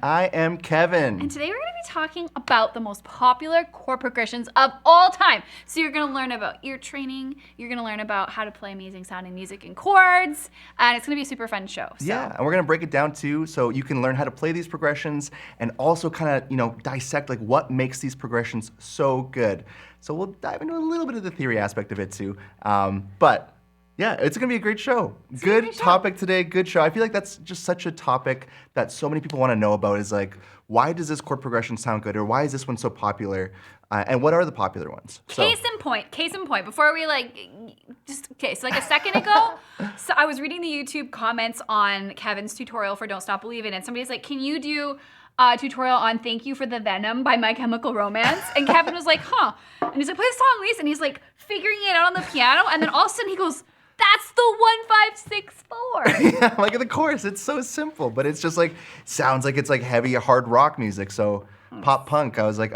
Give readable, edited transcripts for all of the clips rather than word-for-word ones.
I am Kevin. And today we're going to be talking about the most popular chord progressions of all time. So you're going to learn about ear training, you're going to learn about how to play amazing sounding music in chords, and it's going to be a super fun show. So. Yeah, and we're going to break it down too, so you can learn how to play these progressions and also kind of, dissect like what makes these progressions so good. So we'll dive into a little bit of the theory aspect of it too. But yeah, it's gonna be a great show. Good topic today, good show. I feel like that's just such a topic that so many people wanna know about is like, why does this chord progression sound good? Or why is this one so popular? And what are the popular ones? Case in point, before we so like a second ago, so I was reading the YouTube comments on Kevin's tutorial for Don't Stop Believin', and somebody's like, can you do a tutorial on Thank You for the Venom by My Chemical Romance? And Kevin was like, huh. And he's like, play the song, Lisa. And he's like figuring it out on the piano, and then all of a sudden he goes, that's the 1-5-6-4. Yeah, like in the chorus, it's so simple, but it's just like, sounds like it's like heavy, hard rock music. So pop punk, I was like,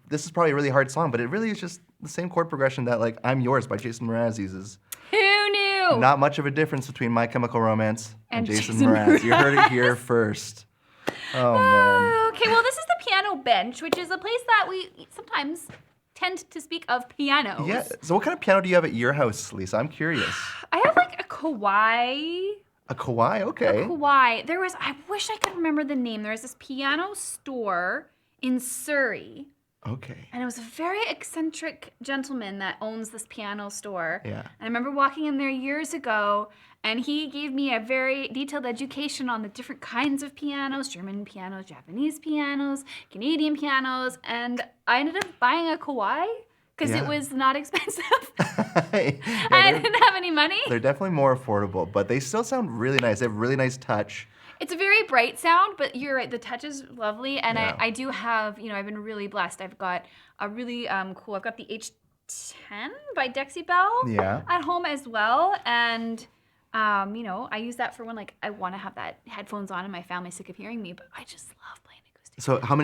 this is probably a really hard song, but it really is just the same chord progression that like I'm Yours by Jason Mraz uses. Who knew? Not much of a difference between My Chemical Romance and Jason Mraz. You heard it here first. Oh man. Okay, well this is the piano bench, which is a place that we sometimes tend to speak of pianos. Yeah, so what kind of piano do you have at your house, Lisa? I'm curious. I have like a Kawai. A Kawai, okay. A Kawai. I wish I could remember the name. There was this piano store in Surrey. Okay. And it was a very eccentric gentleman that owns this piano store. Yeah. And I remember walking in there years ago, and he gave me a very detailed education on the different kinds of pianos, German pianos, Japanese pianos, Canadian pianos, and I ended up buying a Kawai because it was not expensive. I didn't have any money. They're definitely more affordable, but they still sound really nice. They have really nice touch. It's a very bright sound, but you're right, the touch is lovely, and I do have, I've been really blessed. I've got a really cool, I've got the H10 by bVII at home as well, and I use that for when I want to have that headphones on and my family's sick of hearing me, but I just love playing acoustic. So how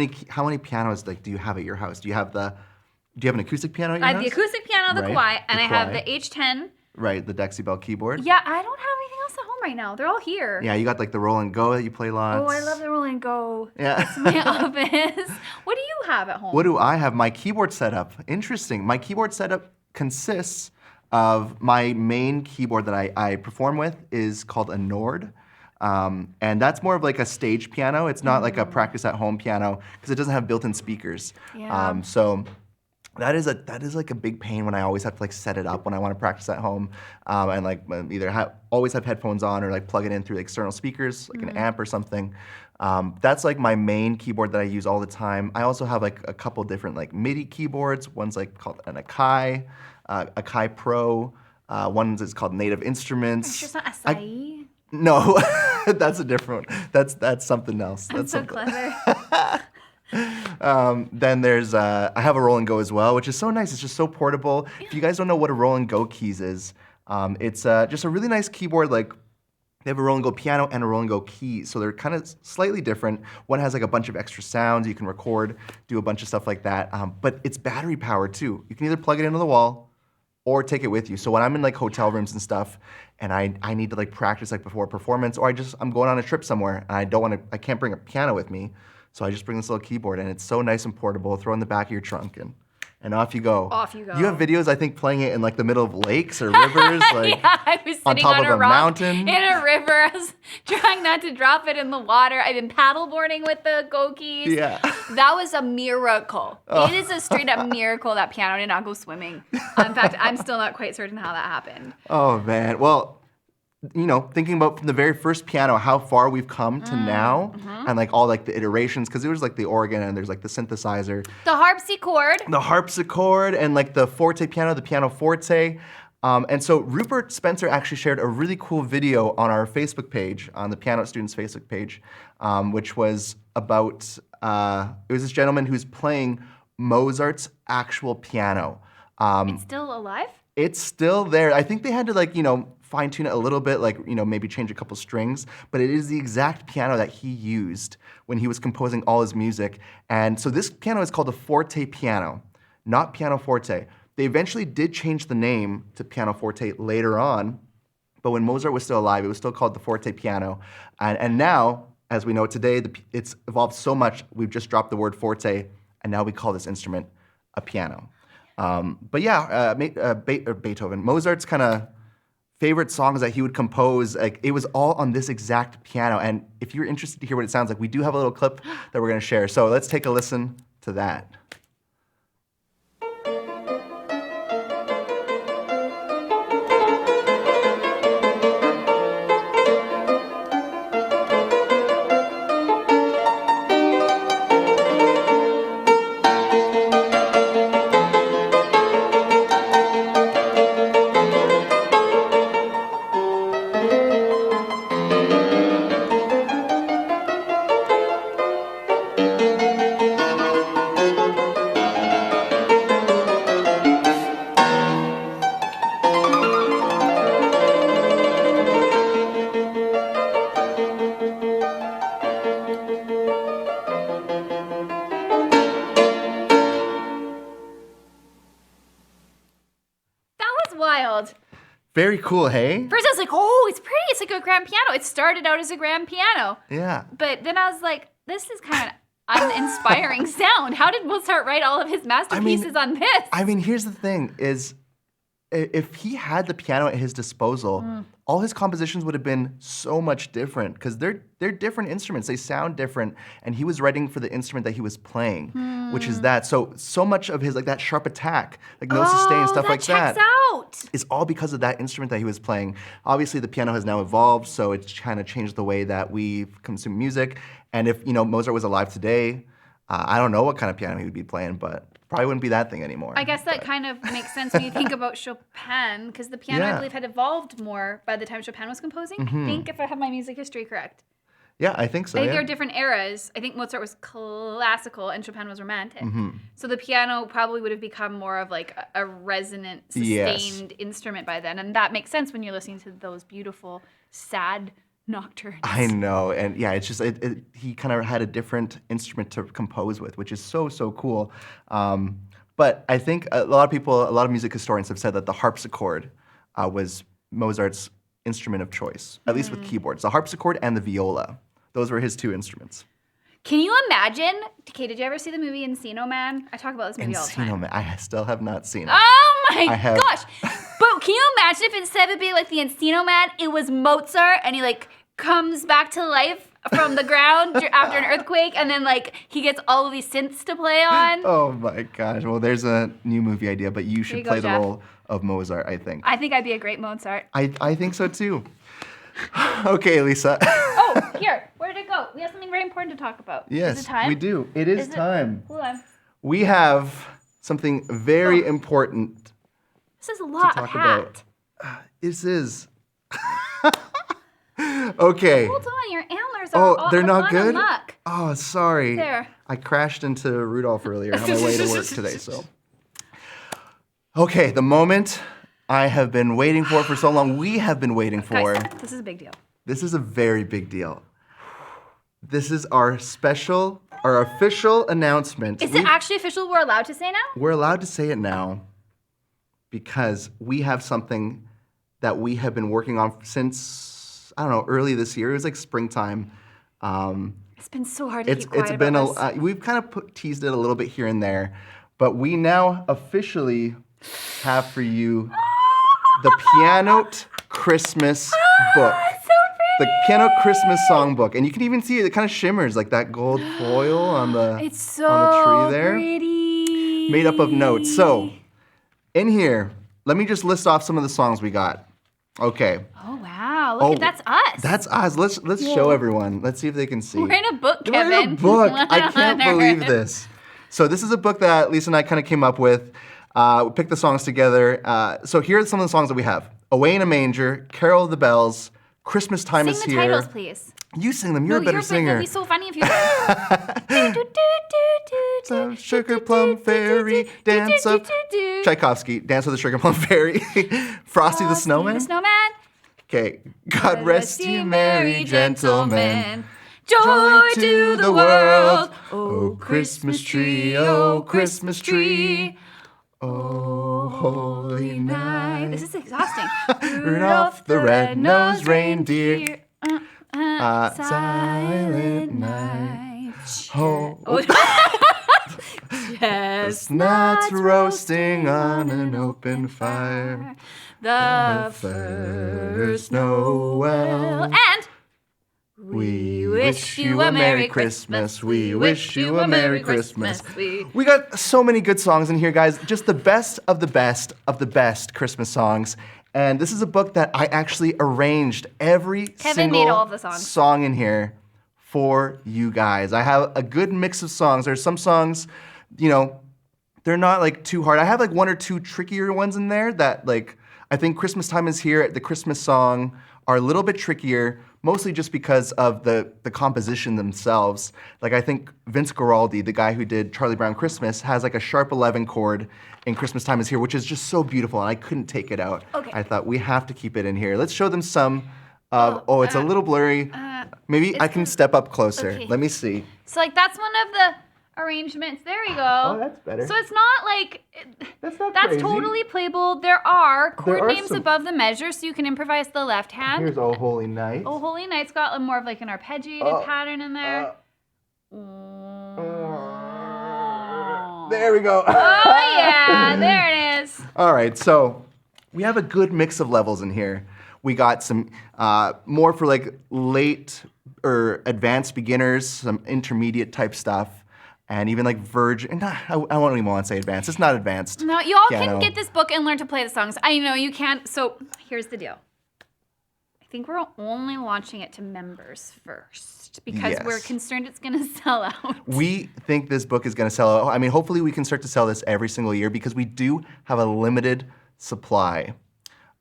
many pianos do you have at your house? Do you have an acoustic piano at your house? I have the acoustic piano, the Kawai, and I have the H10. Right, the bVII keyboard. Yeah, I don't have anything else at home right now. They're all here. Yeah, you got like the roll and go that you play lots. Oh, I love the roll and go. Yeah. It's my office. What do you have at home? What do I have? My keyboard setup. Interesting. My keyboard setup consists of my main keyboard that I perform with is called a Nord. And that's more of like a stage piano. It's not like a practice at home piano because it doesn't have built-in speakers. Yeah. So that is like a big pain when I always have to set it up when I want to practice at home, and either always have headphones on or plug it in through external speakers, like an amp or something. That's my main keyboard that I use all the time. I also have a couple different MIDI keyboards. One's called an Akai Pro. One's called Native Instruments. It's just not Acai. No, that's a different one. That's something else. That's so clever. Then there's, I have a roll and go as well, which is so nice. It's just so portable. If you guys don't know what a roll and go keys is, it's just a really nice keyboard. They have a roll and go piano and a roll and go keys. So they're kind of slightly different. One has a bunch of extra sounds. You can record, do a bunch of stuff like that. But it's battery powered too. You can either plug it into the wall or take it with you. So when I'm in hotel rooms and stuff, and I need to practice before a performance, or I'm going on a trip somewhere and I can't bring a piano with me. So I just bring this little keyboard, and it's so nice and portable. Throw it in the back of your trunk, and off you go. Off you go. You have videos, I think, playing it in the middle of lakes or rivers, yeah, I was on sitting top on of a a rock mountain. in a river. I was trying not to drop it in the water. I've been paddleboarding with the go keys. Yeah. That was a miracle. Oh. It is a straight up miracle that piano did not go swimming. In fact, I'm still not quite certain how that happened. Oh man, well, thinking about from the very first piano, how far we've come to now, and all the iterations, because it was the organ and there's the synthesizer. The harpsichord. The harpsichord and the Forte piano, the piano Forte. And so Rupert Spencer actually shared a really cool video on our Facebook page, on the Pianote Students Facebook page, which was about, it was this gentleman who's playing Mozart's actual piano. It's still alive? It's still there. I think they had to fine tune it a little bit, maybe change a couple strings, but it is the exact piano that he used when he was composing all his music. And so this piano is called a Forte piano, not pianoforte. They eventually did change the name to pianoforte later on, but when Mozart was still alive, it was still called the Forte piano. And now, as we know it today. It's evolved so much. We've just dropped the word forte, and now we call this instrument a piano. But yeah, Beethoven, Mozart's kind of favorite songs that he would compose, like it was all on this exact piano. And if you're interested to hear what it sounds like, we do have a little clip that we're going to share. So let's take a listen to that. Wild. Very cool, hey? First I was like, oh, it's pretty. It's like a grand piano. It started out as a grand piano. Yeah. But then I was like, this is kind of uninspiring sound. How did Mozart write all of his masterpieces on this? I mean, here's the thing is, if he had the piano at his disposal, all his compositions would have been so much different because they're different instruments. They sound different, and he was writing for the instrument that he was playing, which is that. So much of his, like that sharp attack, like no sustain, stuff like that, out. is all because of that instrument that he was playing. Obviously, the piano has now evolved, so it's kind of changed the way that we consume music. And if Mozart was alive today, I don't know what kind of piano he would be playing, but probably wouldn't be that thing anymore. I guess that kind of makes sense when you think about Chopin, because the piano, I believe, had evolved more by the time Chopin was composing. I think, if I have my music history correct. Yeah, I think so. I think there are different eras. I think Mozart was classical and Chopin was romantic. So the piano probably would have become more of like a resonant, sustained instrument by then. And that makes sense when you're listening to those beautiful, sad nocturnes. I know, and yeah, it's just he kind of had a different instrument to compose with, which is so cool. But I think a lot of music historians have said that the harpsichord was Mozart's instrument of choice, at least with keyboards. The harpsichord and the viola, those were his two instruments. Can you imagine? Okay, did you ever see the movie Encino Man? I talk about this movie all the time. Encino Man, I still have not seen it. Oh my gosh! But can you imagine if instead of being like the Encino Man, it was Mozart and he like comes back to life from the ground after an earthquake, and then like he gets all of these synths to play on? Oh my gosh! Well, there's a new movie idea, but you should play the role of Mozart, I think. I think I'd be a great Mozart. I think so too. Okay, Lisa. Oh, here. Where did it go? We have something very important to talk about. Yes, is it time? we do. It is time. Hold on. We have something very important. This is a lot of hat. This is. Okay. Hold on, your antlers are they're not good? Luck. Oh, sorry. There. I crashed into Rudolph earlier on my way to work today, so. Okay, the moment I have been waiting for so long. We have been waiting for. Guys, this is a big deal. This is a very big deal. This is our official announcement. Is it actually official? We're allowed to say now? We're allowed to say it now because we have something that we have been working on since, I don't know, early this year. It was like springtime. It's been so hard to keep quiet about this. We've kind of teased it a little bit here and there, but we now officially have for you the Pianote Christmas book. It's so pretty. The Pianote Christmas songbook. And you can even see it kind of shimmers like that gold foil on the, it's so on the tree there. Pretty. Made up of notes. So, in here, let me just list off some of the songs we got. Okay. Oh wow! Look, that's us. That's us. Let's show everyone. Let's see if they can see. We're in a book, Kevin. We're in a book. I can't believe this. So this is a book that Lisa and I kind of came up with. We picked the songs together. So here are some of the songs that we have: "Away in a Manger," "Carol of the Bells," "Christmas Time Is Here." Sing the titles, please. You sing them. You're a better singer. It would be so funny if you did. Sugar Plum Fairy, Dance of Tchaikovsky, Dance of the Sugar Plum Fairy, Frosty the Snowman. Okay, God rest ye merry gentlemen, joy to the world. Oh Christmas tree, oh Christmas tree, oh holy night. This is exhausting. Rudolph the red-nosed reindeer. Silent night. Oh. Chestnuts roasting on an open fire. The first Noel. And we wish you a Merry Christmas. We wish you a Merry Christmas. We got so many good songs in here, guys. Just the best of the best of the best Christmas songs. And this is a book that I actually arranged every Kevin made all of the songs. song in here for you guys. I have a good mix of songs. There's some songs, you know, they're not like too hard. I have like one or two trickier ones in there that like, I think Christmas Time Is Here, the Christmas song, are a little bit trickier, mostly just because of the composition themselves. Like I think Vince Guaraldi, the guy who did Charlie Brown Christmas, has like a sharp 11 chord in Christmas Time Is Here, which is just so beautiful, and I couldn't take it out. Okay. I thought we have to keep it in here. Let's show them some of, it's a little blurry. Maybe I can step up closer. Okay. Let me see. So like that's one of the arrangements. There we go. Oh, that's better. So it's not like That's not that's crazy. totally playable. There are chord are names some- above the measure, so you can improvise the left hand. Here's Oh Holy Night. Oh Holy Night's got more of like an arpeggiated pattern in there. There we go. Oh yeah, there it is. All right, so we have a good mix of levels in here. We got some more for like late or advanced beginners, some intermediate type stuff, and even like virgin. I won't even want to say advanced. It's not advanced. No, y'all piano. can get this book and learn to play the songs. I know you can't. So here's the deal. I think we're only launching it to members first because we're Yes. concerned it's going to sell out. We think this book is going to sell out. I mean, hopefully we can start to sell this every single year because we do have a limited supply.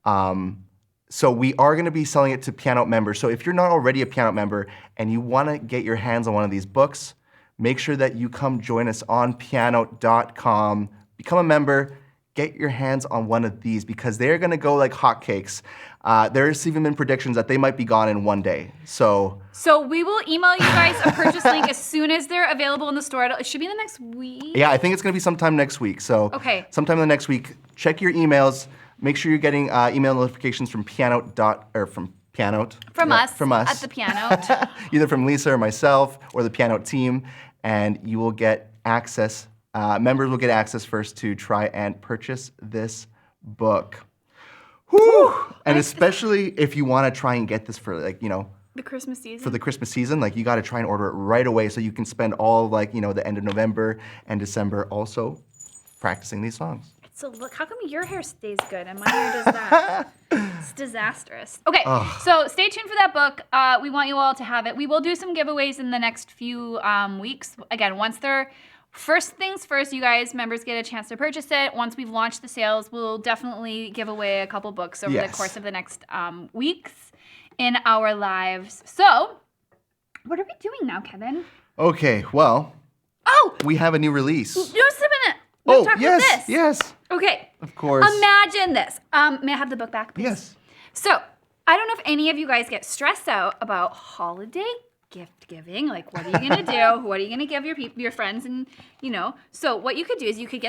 So we are going to be selling it to Pianote members. So if you're not already a Pianote member and you want to get your hands on one of these books, make sure that you come join us on pianote.com, become a member, get your hands on one of these because they're going to go like hotcakes. There's even been predictions that they might be gone in one day. So we will email you guys a purchase link as soon as they're available in the store. It should be the next week. yeah, I think it's going to be sometime next week. So Okay. sometime in the next week, check your emails. Make sure you're getting email notifications from Pianote. From us. From us. At the piano. Either from Lisa or myself or the Pianote team, and you will get access. Members will get access first to try and purchase this book. Whew! And especially if you want to try and get this for like, you know, The Christmas season. for the Christmas season, like you got to try and order it right away so you can spend all like, you know, the end of November and December also practicing these songs. So look, how come your hair stays good and my hair does that? It's disastrous. Okay, so stay tuned for that book. We want you all to have it. We will do some giveaways in the next few weeks. Again, once they're first things first, you guys, members get a chance to purchase it. Once we've launched the sales, we'll definitely give away a couple books over the course of the next weeks in our lives. So, what are we doing now, Kevin? Okay, well, Oh, we have a new release. just a minute. Let's talk about this. yes, Okay. of course. Imagine this. May I have the book back, please? Yes. So, I don't know if any of you guys get stressed out about holiday gift giving. Like, what are you going to do? What are you going to give your friends? And, you know, so what you could do is you could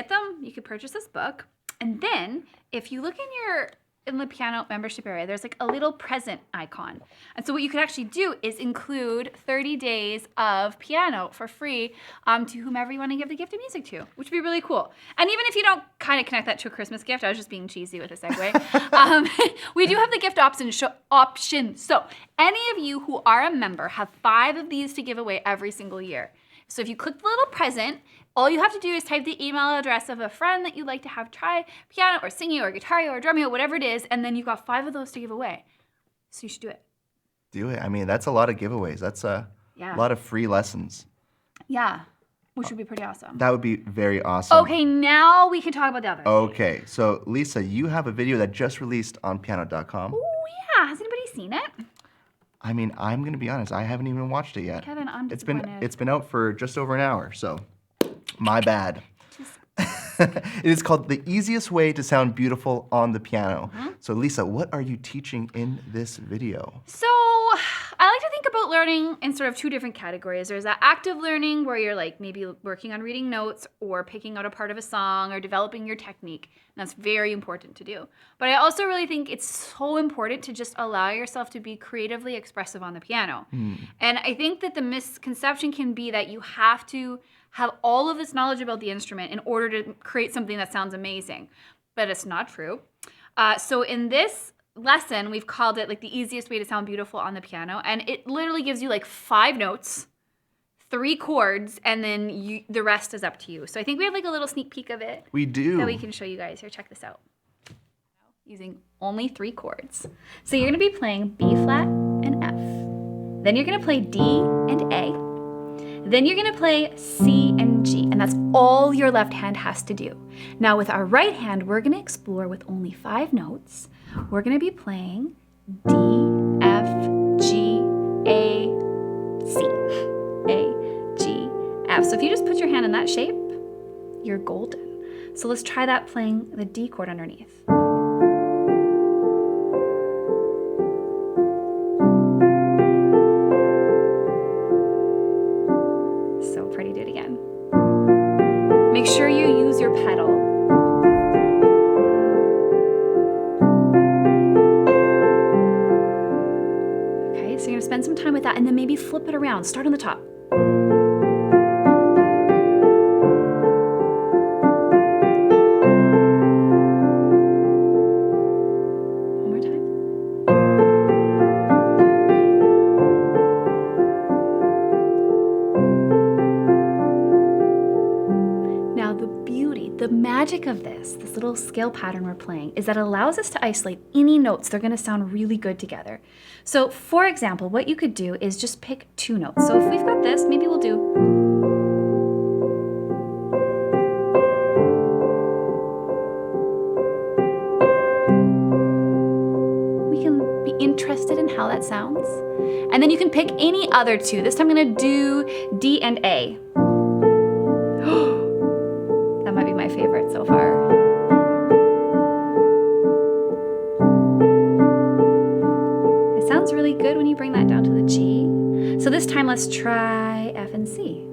purchase this book. And then if you look in the Pianote membership area, there's like a little present icon. And so what you could actually do is include 30 days of Pianote for free to whomever you want to give the gift of music to, which would be really cool. And even if you don't kind of connect that to a Christmas gift, I was just being cheesy with a segue, we do have the gift option. So any of you who are a member have 5 of these to give away every single year. So if you click the little present, all you have to do is type the email address of a friend that you'd like to have try piano or singing or guitar or drumming or whatever it is, and then you've got 5 of those to give away. So you should do it. Do it. I mean, that's a lot of giveaways. That's a lot of free lessons. Yeah, which would be pretty awesome. That would be very awesome. Okay, now we can talk about the other. Okay, so Lisa, you have a video that just released on pianote.com. Oh, yeah. Has anybody seen it? I mean, I'm going to be honest, I haven't even watched it yet. Kevin, I'm It's disappointed. been out for just over an hour, so my bad. It is called The Easiest Way to Sound Beautiful on the Piano. So Lisa, what are you teaching in this video? So I like to think about learning in sort of two different categories. There's that active learning where you're like maybe working on reading notes or picking out a part of a song or developing your technique. And that's very important to do. But I also really think it's so important to just allow yourself to be creatively expressive on the piano. And I think that the misconception can be that you have to have all of this knowledge about the instrument in order to create something that sounds amazing. But it's not true. So in this lesson, we've called it like the easiest way to sound beautiful on the piano, and it literally gives you like 5 notes, 3 chords, and then the rest is up to you. So I think we have like a little sneak peek of it. We do. That we can show you guys. Here, check this out. Using only 3 chords. So you're gonna be playing B flat and F. Then you're gonna play D and A. Then you're gonna play C and G, and that's all your left hand has to do. Now with our right hand, we're gonna explore with only 5 notes. We're gonna be playing D, F, G, A, C. A, G, F. So if you just put your hand in that shape, you're golden. So let's try that playing the D chord underneath. So pretty, do it again. Make sure you use your pedal. So you're gonna spend some time with that and then maybe flip it around. Start on the top. One more time. Now the beauty, the magic of this little scale pattern we're playing is that it allows us to isolate any notes. They're gonna sound really good together. So for example, what you could do is just pick 2 notes. So if we've got this, maybe we'll do. We can be interested in how that sounds. And then you can pick any other 2. This time I'm gonna do D and A. That might be my favorite so far. It sounds really good when you bring that down to the G. So this time let's try F and C.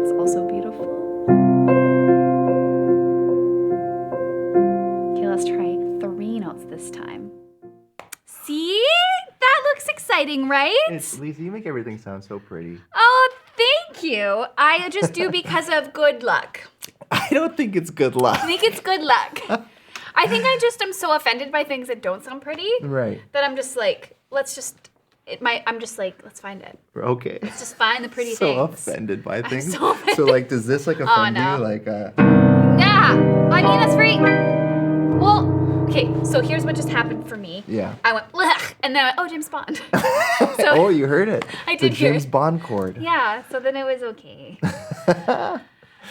It's also beautiful. Okay, let's try 3 notes this time. See? That looks exciting, right? Lisa, you make everything sound so pretty. Oh, thank you. I just do because of good luck. I don't think it's good luck. I think it's good luck. I think I just am so offended by things that don't sound pretty. Right. That I'm just like, let's find it. Okay. Let's just find the pretty So things. offended by things. so offended. So like, does this like offend no. you? Like, Yeah. I mean, that's free. Well, okay, so here's what just happened for me. Yeah. I went, blech, and then I went, oh, James Bond. Oh, you heard it. I did the hear James it. Bond chord. Yeah, so then it was okay.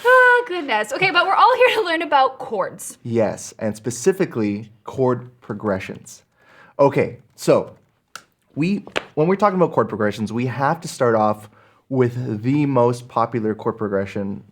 Oh, goodness. Okay, but we're all here to learn about chords. Yes, and specifically chord progressions. Okay, so when we're talking about chord progressions, we have to start off with the most popular chord progression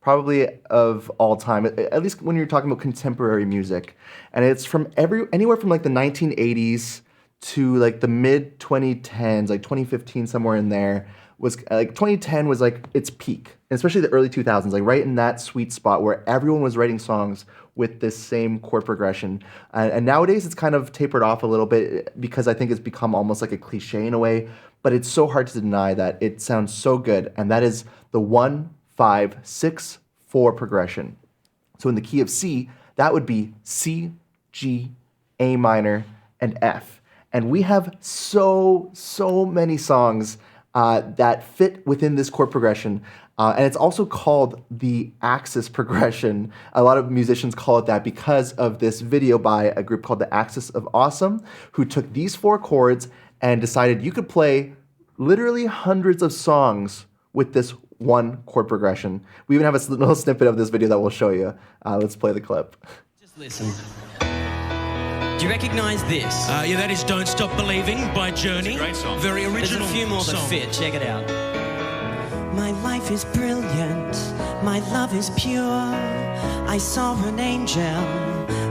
probably of all time, at least when you're talking about contemporary music. And it's from anywhere from like the 1980s to like the mid 2010s, like 2015, somewhere in there. Was like 2010 was like its peak, and especially the early 2000s, like right in that sweet spot where everyone was writing songs with this same chord progression. And nowadays it's kind of tapered off a little bit because I think it's become almost like a cliche in a way, but it's so hard to deny that it sounds so good, and that is the 1-5-6-4 progression. So in the key of C, that would be C, G, A minor, and F. And we have so many songs that fit within this chord progression. And it's also called the Axis progression. A lot of musicians call it that because of this video by a group called the Axis of Awesome, who took these 4 chords and decided you could play literally hundreds of songs with this one chord progression. We even have a little snippet of this video that we'll show you. Let's play the clip. Just listen. Do you recognize this? Yeah, that is Don't Stop Believing by Journey. Great song. Very There's original a few more that song. fit. Check it out. My life is brilliant, my love is pure. I saw an angel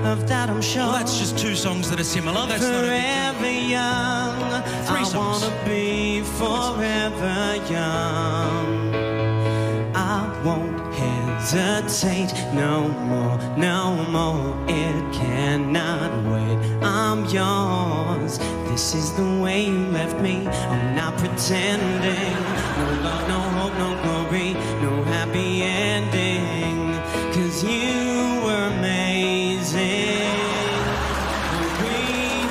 of that I'm sure. Well, that's just 2 songs that are similar. That's not a big Forever young. 3 I songs. wanna be forever young. I won't hesitate no more, no more. It cannot wait. I'm yours. This is the way you left me. I'm not pretending. No love, no hope, no glory, no happy ending. 'Cause you were amazing. We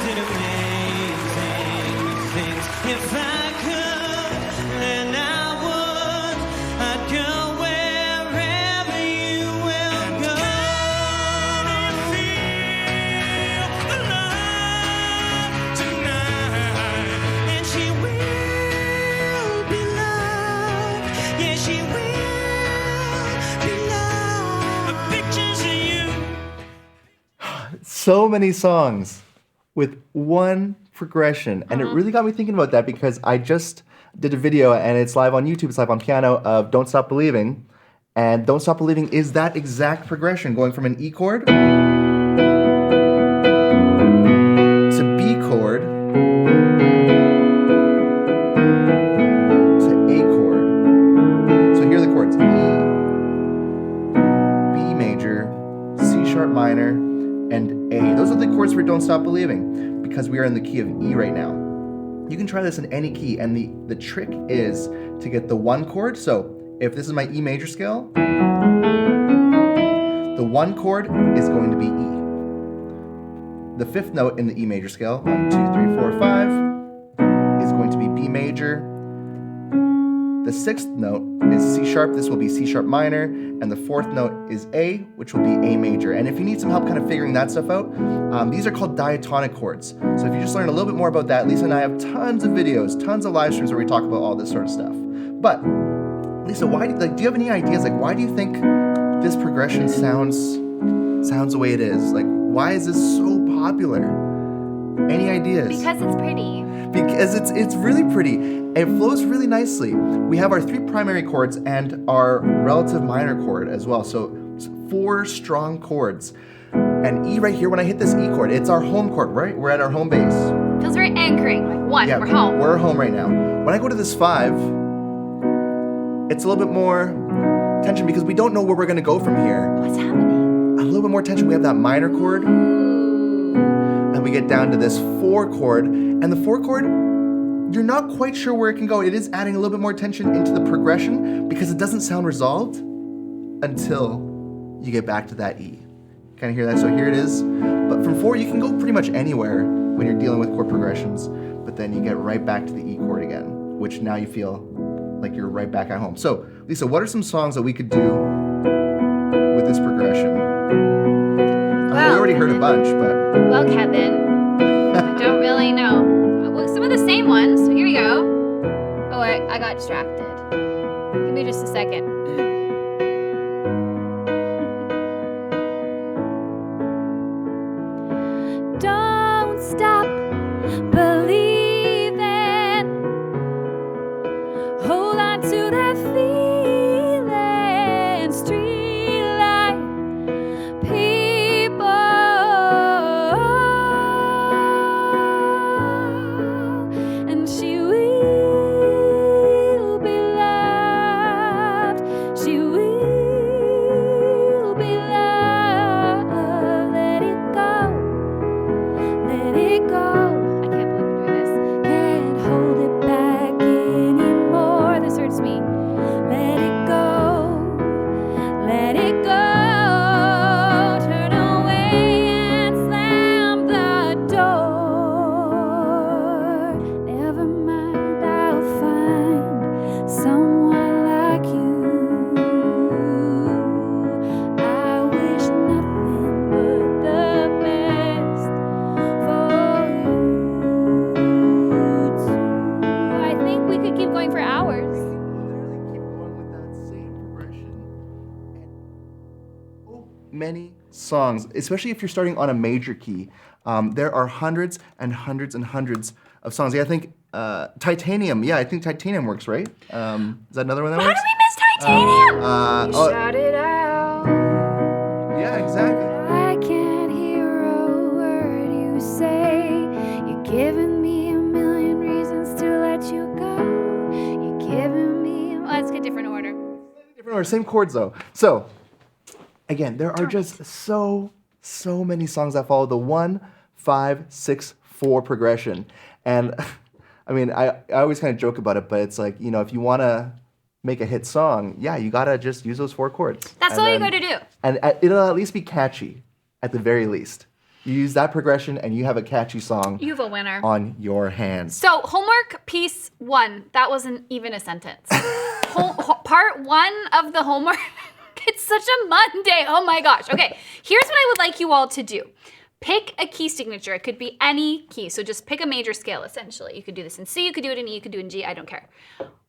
did amazing things. If I could, then I would. I'd go wherever you will go. Feel the love tonight. And she will be loved. Yeah, she will be loved. Pictures of you. So many songs with one progression. And it really got me thinking about that because I just did a video and it's live on YouTube, it's live on Piano of Don't Stop Believing. And Don't Stop Believing is that exact progression going from an E chord to B chord to A chord. So here are the chords: E, B major, C sharp minor, and A. Those are the chords for Don't Stop Believing because we are in the key of E right now. You can try this in any key, and the trick is to get the 1 chord. So if this is my E major scale, the 1 chord is going to be E. The 5th note in the E major scale, 1, 2, 3, 4, 5, is going to be B major. The 6th note is C sharp. This will be C sharp minor. And the 4th note is A, which will be A major. And if you need some help kind of figuring that stuff out, these are called diatonic chords. So if you just learn a little bit more about that, Lisa and I have tons of videos, tons of live streams where we talk about all this sort of stuff. But Lisa, why do you have any ideas? Like, why do you think this progression sounds the way it is? Like, why is this so popular? Any ideas? Because it's pretty. Because it's really pretty. It flows really nicely. We have our 3 primary chords and our relative minor chord as well. So it's 4 strong chords. And E right here, when I hit this E chord, it's our home chord, right? We're at our home base. Feels very anchoring. Like, 1, Yeah, we're home. We're home right now. When I go to this 5, it's a little bit more tension because we don't know where we're gonna go from here. What's happening? A little bit more tension. We have that minor chord, and we get down to this 4 chord. And the 4 chord, you're not quite sure where it can go. It is adding a little bit more tension into the progression because it doesn't sound resolved until you get back to that E. Kind of hear that? So here it is. But from 4, you can go pretty much anywhere when you're dealing with chord progressions. But then you get right back to the E chord again, which now you feel like you're right back at home. So, Lisa, what are some songs that we could do with this progression? We already heard a bunch, but... Well, Kevin, I don't really know. Well, some of the same ones. So here we go. Oh, I got distracted. Give me just a second. Don't stop believing. Hold on to that feeling. Street light people. And she will be loved. She will be loved. Let it go. Let it go. I can't believe I'm doing this. Can't hold it back anymore. This hurts me. Let it go. Let it go. Turn away and slam the door. Never mind, I'll find someone like you. I wish nothing but the best for you too. I think we could keep going for hours. Literally keep going with that same progression. And many songs, especially if you're starting on a major key. There are hundreds and hundreds and hundreds of songs. Yeah, I think Titanium. Yeah, I think Titanium works, right? Is that another one that How works? did we miss Titanium? oh, Shout it out. yeah, exactly. I can't hear Similar, same chords though. So again, there are just so many songs that follow the 1, 5, 6, 4 progression. And I mean, I always kind of joke about it, but it's like, you know, if you want to make a hit song, yeah, you got to just use those 4 chords. That's all you got to do. And it'll at least be catchy at the very least. You use that progression and you have a catchy song You have a winner. on your hands. So homework piece 1, that wasn't even a sentence. Part 1 of the homework, it's such a Monday. Oh my gosh. Okay, here's what I would like you all to do. Pick a key signature. It could be any key. So just pick a major scale, essentially. You could do this in C, you could do it in E, you could do it in G, I don't care.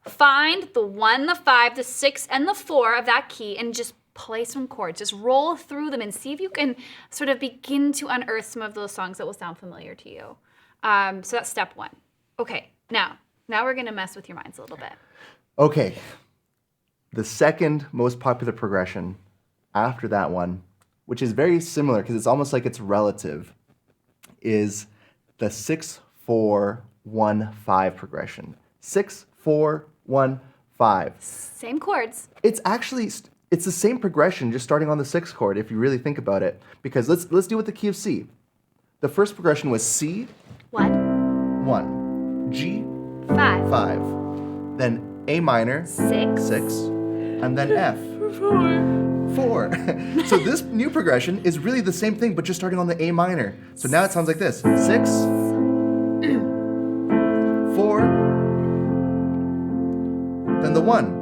Find the 1, the 5, the 6, and the 4 of that key and just play some chords. Just roll through them and see if you can sort of begin to unearth some of those songs that will sound familiar to you. So that's step 1. Okay, now we're gonna mess with your minds a little bit. Okay, the second most popular progression after that one, which is very similar because it's almost like it's relative, is the 6, 4, 1, 5 progression. 6, 4, 1, 5. Same chords. It's actually it's the same progression, just starting on the 6th chord if you really think about it. Because let's do it with the key of C. The first progression was C, 1, 1, G, 5, 5, then A minor, 6, 6, and then F. 4. So this new progression is really the same thing, but just starting on the A minor. So now it sounds like this: 6, 4. Then the 1.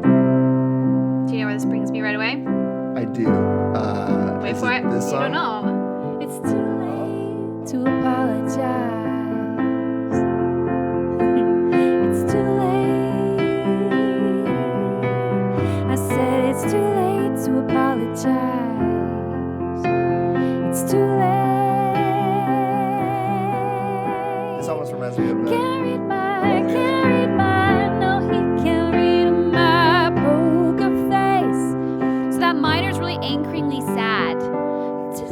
Do you know where this brings me right away? I do. Wait is for it. This You song? don't know. It's too late to apologize. It's too late. I said it's too late to apologize. It's too late. This almost reminds me of Can't read mine. No, he can't read my poker face. So that minor's really anchoringly sad. It's so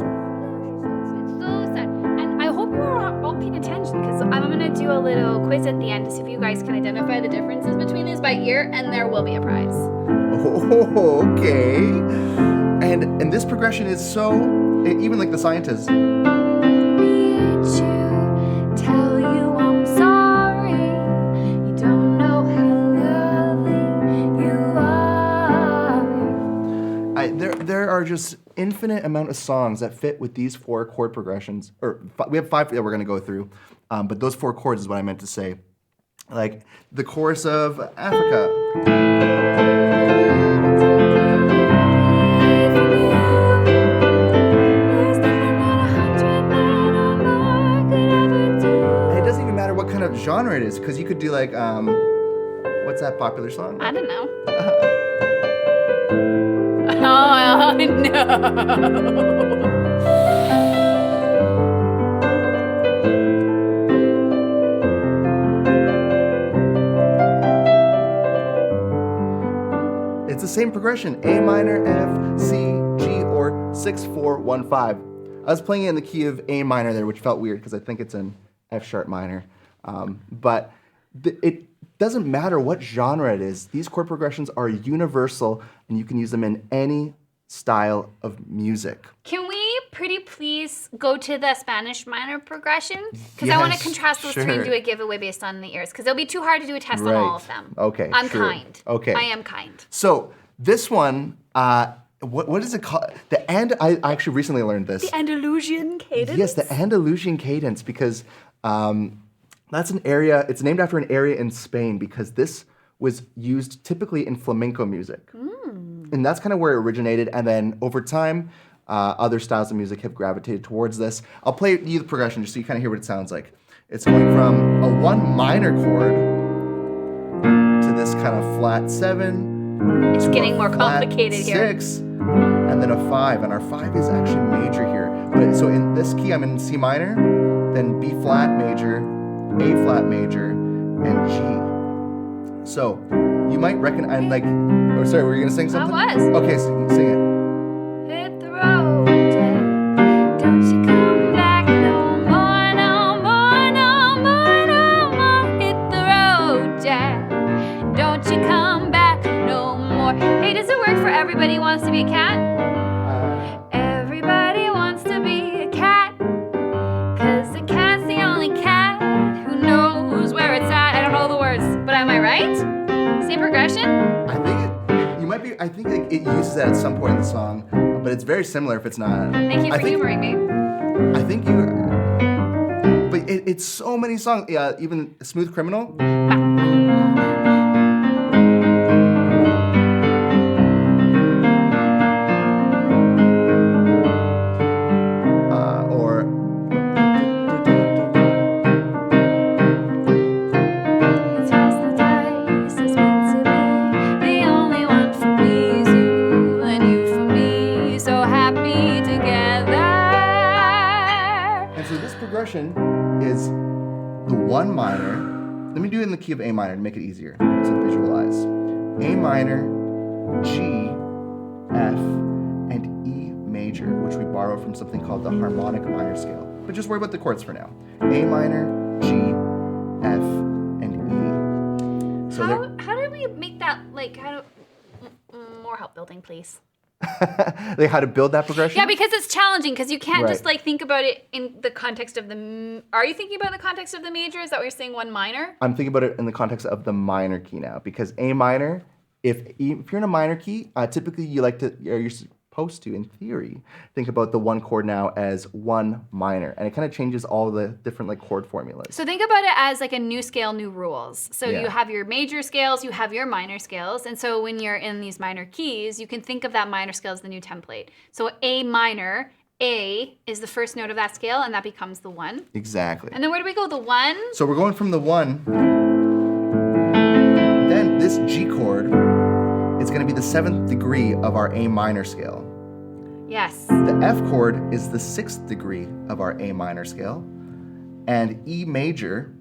sad. And I hope you are all paying attention because I'm going to do a little quiz at the end to see if you guys can identify the differences between these by ear, and there will be a prize. Oh, okay. And this progression is so, even like the scientists. Need to tell you I'm sorry. You don't know how lovely you are. There are just infinite amount of songs that fit with these 4 chord progressions. We have 5 that we're going to go through, but those 4 chords is what I meant to say. Like the chorus of Africa. It doesn't even matter what kind of genre it is, because you could do like, what's that popular song? I don't know. Oh, no. It's the same progression: A minor, F, C, G, or 6, 4, 1, 5. I was playing it in the key of A minor there, which felt weird because I think it's an F sharp minor. But it doesn't matter what genre it is. These chord progressions are universal, and you can use them in any style of music. Can we pretty please go to the Spanish minor progression? Because I want to Yes, contrast those 3 and sure. do a giveaway based on the ears. Because it'll be too hard to do a test on all of them. Okay. I'm true. kind. Okay. I am kind. So this one, what is it called? I actually recently learned this. The Andalusian Cadence? Yes, the Andalusian Cadence, because that's an area, it's named after an area in Spain, because this was used typically in flamenco music. And that's kind of where it originated, and then over time, other styles of music have gravitated towards this. I'll play you the progression just so you kind of hear what it sounds like. It's going from a 1 minor chord to this kind of flat 7. It's to getting a more flat complicated here. 6, and then a 5, and our 5 is actually major here. But so in this key, I'm in C minor, then B flat major, A flat major, and G. So you might recognize, like, oh, sorry, were you gonna sing something? I was. Okay, sing it. Hit the road, Jack. Don't you come back no more, no more, no more, no more. Hit the road, Jack. Don't you come back no more. Hey, does it work for everybody? Everybody wants to be a cat. Everybody wants to be a cat. 'Cause the cat's the only cat who knows where it's at. I don't know the words, but am I right? Same progression? I think like, it uses that at some point in the song, but it's very similar if it's not. Thank you for humoring me. I think you. But it's so many songs. Yeah, even Smooth Criminal. Or. It's just the dice it's meant to be. The only one for me is you, and you for me. So happy together. And so this progression is the 1 minor. Let me do it in the key of A minor to make it easier to visualize. A minor, G, F, and E major, which we borrow from something called the harmonic minor scale. But just worry about the chords for now. A minor, G, F, and E. So How do we make that, like, more help building, please? like how to build that progression? Yeah, because it's challenging, because you can't just, Right. like, think about it in the context of the, are you thinking about the context of the major? Is that what you're saying, 1 minor? I'm thinking about it in the context of the minor key now, because A minor, if you're in a minor key, typically you're supposed to, in theory, think about the 1 chord now as 1 minor, and it kind of changes all the different like chord formulas. So think about it as like a new scale, new rules. So Yeah. you have your major scales, you have your minor scales, and so when you're in these minor keys, you can think of that minor scale as the new template. So A minor, A is the first note of that scale, and that becomes the 1. Exactly. And then where do we go? The 1? So we're going from the 1. Then this G chord is going to be the 7th degree of our A minor scale. Yes. The F chord is the 6th degree of our A minor scale. And E major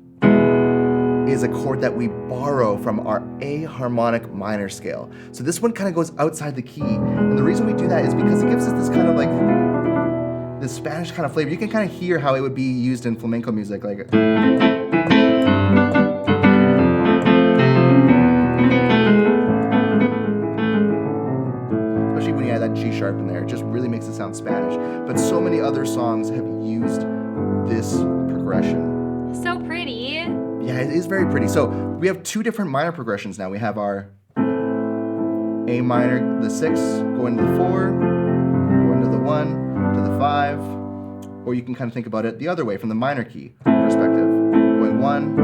is a chord that we borrow from our A harmonic minor scale. So this one kind of goes outside the key. And the reason we do that is because it gives us this kind of like, this Spanish kind of flavor. You can kind of hear how it would be used in flamenco music. Like, especially when you add that G sharp in there, it just really makes it sound Spanish. But so many other songs have used this progression. So pretty. Yeah, it is very pretty. So we have 2 different minor progressions now. We have our A minor, the 6, going to the 4, going to the 1, to the 5, or you can kind of think about it the other way from the minor key perspective. Going 1,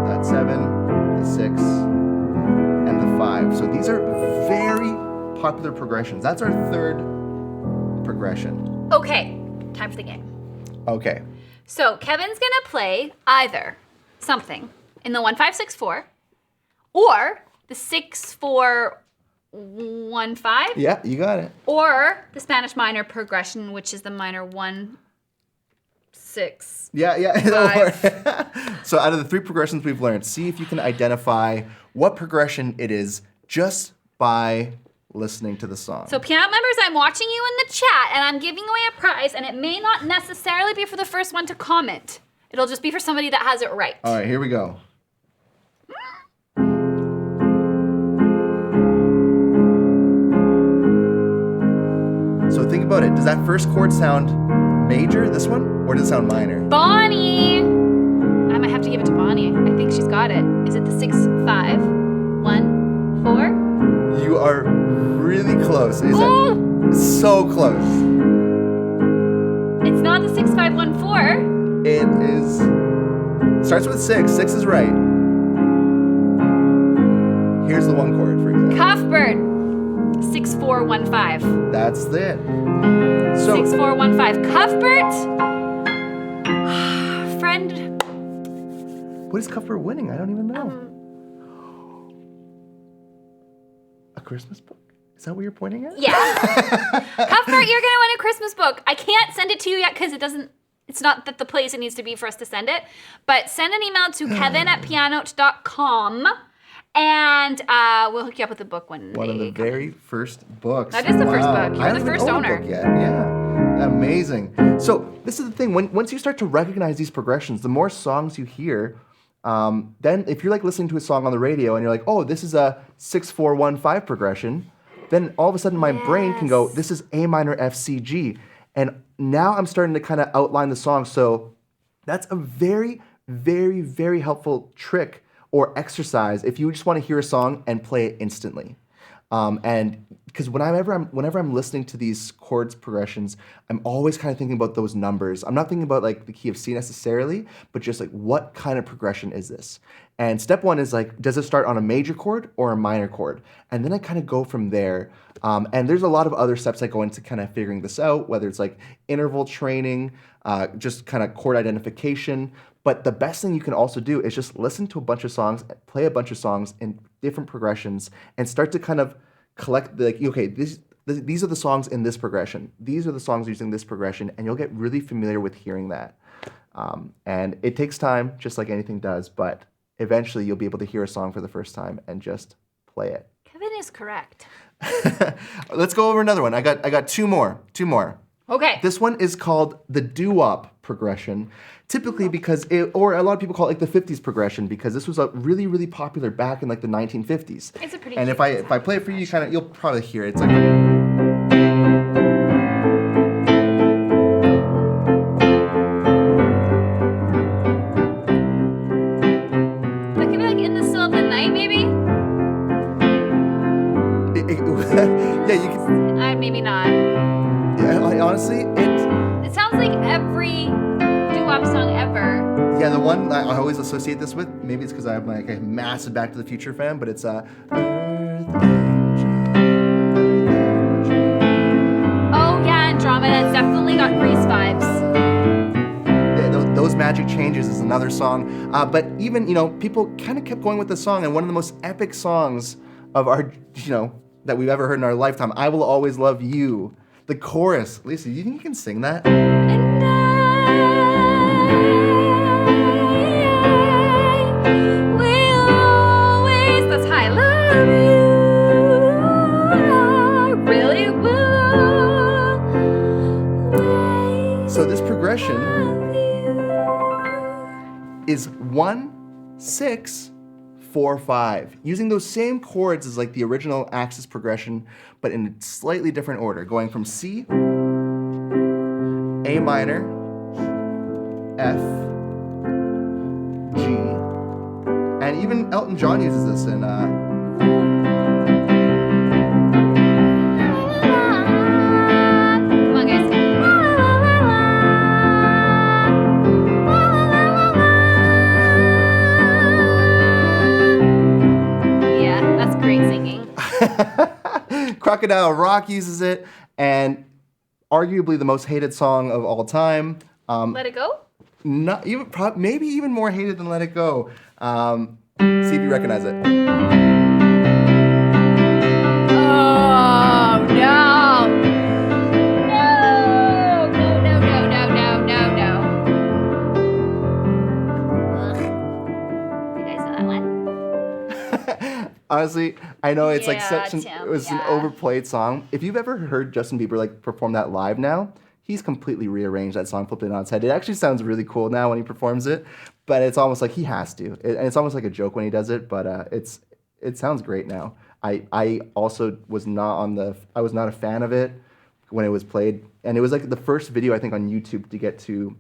that 7, the 6, and the 5. So these are very popular progressions. That's our 3rd progression. Okay, time for the game. Okay. So Kevin's gonna play either something in the 1-5-6-4 or the 6-4-1-5. Yeah, you got it. Or the Spanish minor progression, which is the minor 1-6. Yeah, that'll work. So out of the 3 progressions we've learned, see if you can identify what progression it is just by listening to the song. So piano members, I'm watching you in the chat and I'm giving away a prize, and it may not necessarily be for the first one to comment. It'll just be for somebody that has it right. All right, here we go. So think about it. Does that first chord sound major, this one, or does it sound minor? Bonnie! I might have to give it to Bonnie. I think she's got it. Is it the 6-5-1-4? You are really close. Is Oh! that so close? It's not the 6-5-1-4. It is. Starts with 6. 6 is right. Here's the 1 chord, for example. Cuthbert. 6-4-1-5. That's it. So 6-4-1-5. Cuthbert. Friend. what is Cuthbert winning? I don't even know. A Christmas book? Is that what you're pointing at? Yeah. Cuthbert, you're gonna win a Christmas book. I can't send it to you yet because it's not that the place it needs to be for us to send it. But send an email to kevin@pianote.com and we'll hook you up with the book when One of the very first books. That is the first book. You're I the don't first even own a owner. book yet. Yeah. Amazing. So this is the thing. Once you start to recognize these progressions, the more songs you hear, then if you're like listening to a song on the radio and you're like, oh, this is a 6-4-1-5 progression, then all of a sudden my brain can go, this is A minor, F, C, G. And now I'm starting to kind of outline the song. So that's a very, very, very helpful trick or exercise if you just want to hear a song and play it instantly. And because whenever I'm listening to these chords progressions, I'm always kind of thinking about those numbers. I'm not thinking about like the key of C necessarily, but just like what kind of progression is this? And step one is like, does it start on a major chord or a minor chord? And then I kind of go from there. And there's a lot of other steps that go into kind of figuring this out, whether it's like interval training, just kind of chord identification. But the best thing you can also do is just listen to a bunch of songs, play a bunch of songs in different progressions, and start to kind of collect the, like, okay, these are the songs in this progression. These are the songs using this progression, and you'll get really familiar with hearing that. And it takes time, just like anything does, but eventually you'll be able to hear a song for the first time and just play it. Kevin is correct. Let's go over another one. I got two more. Okay. This one is called the Do-wop Progression, typically because or a lot of people call it like the 50s progression because this was a really, really popular back in like the 1950s. It's a pretty And cute if I play it for you, you'll probably hear it. It's like. That could be like in the still of the night, maybe? Yeah, you can. Maybe not. Yeah, honestly, It sounds like every doo-wop song ever. yeah, the one I always associate this with, maybe it's because I'm like a massive Back to the Future fan, but it's Earth Angel. Oh yeah, Andromeda. It's definitely got Grease vibes. Yeah, those Magic Changes is another song. But even, people kind of kept going with the song, and one of the most epic songs of our, that we've ever heard in our lifetime, I Will Always Love You. The chorus. Lisa, you think you can sing that? And I will always. That's high. Love you. I really will. Always So this progression love you. is 1, 6, 4, 5. Using those same chords as like the original Axis progression, but in a slightly different order, going from C, A minor, F, G, and even Elton John uses this in Come on, guys. Yeah, that's great singing. Crocodile Rock uses it, and arguably the most hated song of all time. Let it go? Not even, maybe even more hated than Let It Go. See if you recognize it. Oh, no. No. Ugh. You guys know that one? Honestly, I know it's like Yeah, such an, Tim, it was an yeah. overplayed song. If you've ever heard Justin Bieber like perform that live now, he's completely rearranged that song, flipped it on its head. It actually sounds really cool now when he performs it, but it's almost like he has to. And it's almost like a joke when he does it, but it sounds great now. I also was not a fan of it when it was played, and it was like the first video I think on YouTube to get to,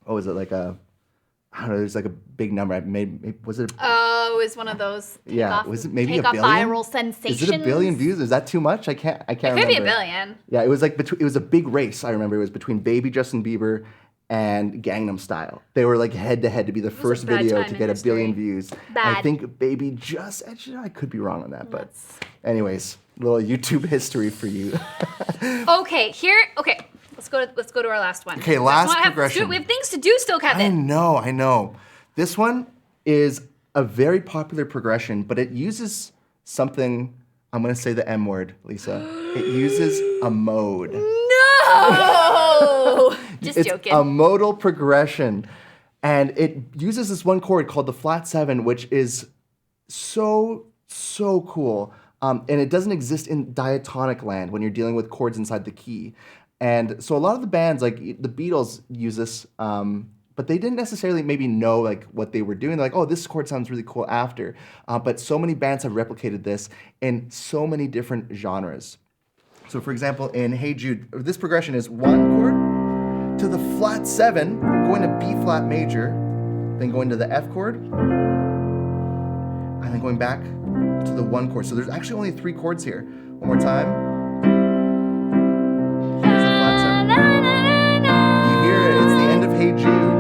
what was it, like I don't know, there's like a big number. Was it? Oh, it was one of those Was it maybe a take-off billion? viral sensations. Is it a billion views? Is that too much? I can't It remember. could be a billion. Yeah, it was like it was a big race. I remember it was between Baby Justin Bieber and Gangnam Style. They were like head to head to be the first a bad video time to in get a billion history. views. Bad. I think Baby actually I could be wrong on that, but anyways, little YouTube history for you. Okay, let's go to our last one. Okay, last Let's not progression. we have things to do still, I Kevin. know. This one is a very popular progression, but it uses something, I'm going to say the M word, Lisa. It uses a mode. No! Just It's joking. a modal progression. And it uses this one chord called the flat 7, which is so cool. And it doesn't exist in diatonic land when you're dealing with chords inside the key. And so a lot of the bands, like the Beatles, use this but they didn't necessarily maybe know like what they were doing. They're like, oh, this chord sounds really cool after. But so many bands have replicated this in so many different genres. So for example, in Hey Jude, this progression is 1 chord to the flat 7, going to B flat major, then going to the F chord, and then going back to the 1 chord. So there's actually only 3 chords here. One more time. Here's the flat 7. You hear it, it's the end of Hey Jude.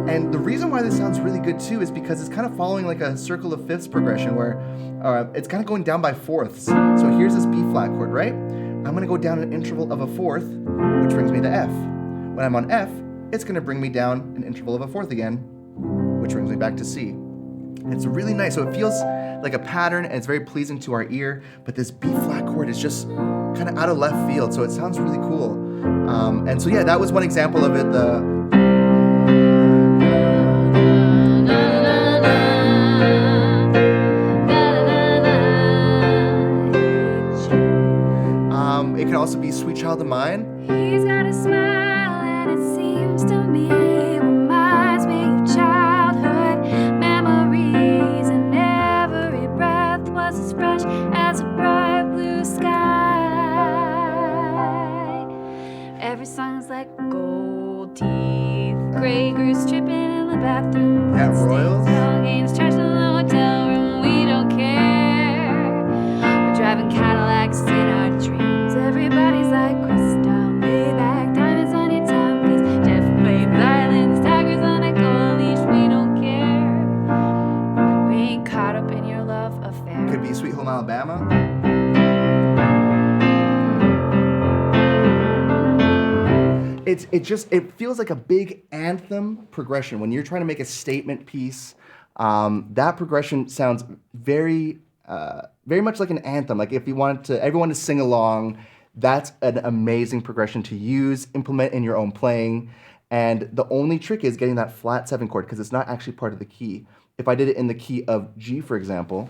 And the reason why this sounds really good too is because it's kind of following like a circle of fifths progression where it's kind of going down by fourths. So here's this B flat chord, right? I'm gonna go down an interval of a fourth, which brings me to F. When I'm on F, it's gonna bring me down an interval of a fourth again, which brings me back to C. And it's really nice. So it feels like a pattern and it's very pleasing to our ear, but this B flat chord is just kind of out of left field. So it sounds really cool. And so yeah, that was one example of it. It can also be Sweet Child of Mine. He's got a smile and it seems to me reminds me of childhood memories, and every breath was as fresh as a bright blue sky. Every song's like gold teeth, gray goose tripping in the bathroom. Yeah, Royals. Games, trash in the hotel room, we don't care. We're driving Cadillacs in our dreams. Everybody's like crystal, Maybach, diamonds on your timepiece. Jeff played violins, tigers on a gold leash. We don't care. We ain't caught up in your love affair. Could be Sweet Home Alabama. It feels like a big anthem progression. When you're trying to make a statement piece, that progression sounds very much like an anthem. Like if you wanted everyone to sing along, that's an amazing progression to use, implement in your own playing. And the only trick is getting that flat 7 chord because it's not actually part of the key. If I did it in the key of G, for example,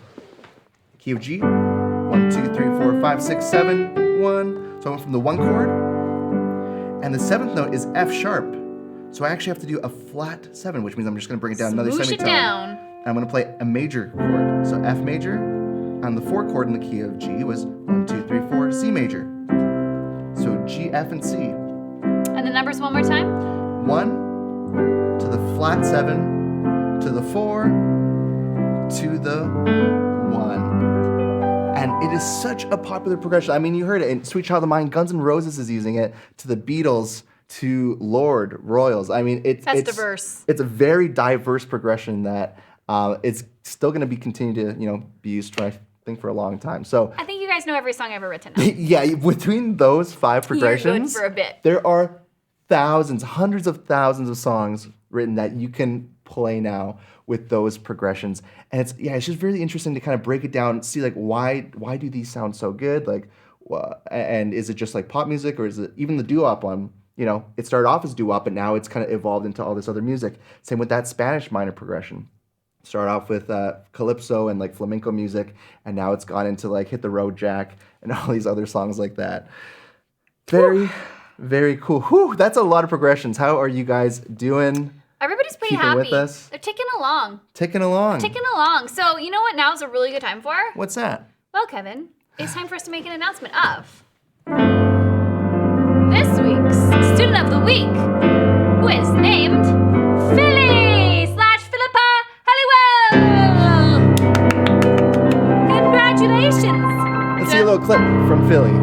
key of G, 1, 2, 3, 4, 5, 6, 7, 1. So I went from the 1 chord, and the 7th note is F sharp. So I actually have to do a flat 7, which means I'm just gonna bring it down another Smoosh semitone. it down. And I'm gonna play a major chord. So F major, and the 4 chord in the key of G was 1, 2, 3, 4, C major. So G, F, and C. And the numbers one more time. 1 to the flat 7, to the 4, to the 1. And it is such a popular progression. I mean, you heard it in Sweet Child of Mine, Guns N' Roses is using it, to the Beatles, to Lord, Royals. I mean, it's diverse. It's a very diverse progression that it's still gonna be continued to, be used for, I think, for a long time. So I think you guys know every song ever written now. yeah, between those 5 progressions, You're good for a bit. there are thousands, hundreds of thousands of songs written that you can play now with those progressions. And it's just really interesting to kind of break it down and see like why do these sound so good? Like, and is it just like pop music, or is it even the doo-wop one? It started off as doo-wop, but now it's kind of evolved into all this other music. Same with that Spanish minor progression. Started off with calypso and like flamenco music, and now it's gone into like Hit the Road Jack and all these other songs like that. Very, very cool. Whew, that's a lot of progressions. How are you guys doing? Everybody's pretty Keeping happy. with us? They're ticking along. Ticking along. So you know what now is a really good time for? What's that? Well, Kevin, it's time for us to make an announcement of this week's Student of the Week, who is named Philly/Philippa Helliwell. Congratulations. Let's see a little clip from Philly.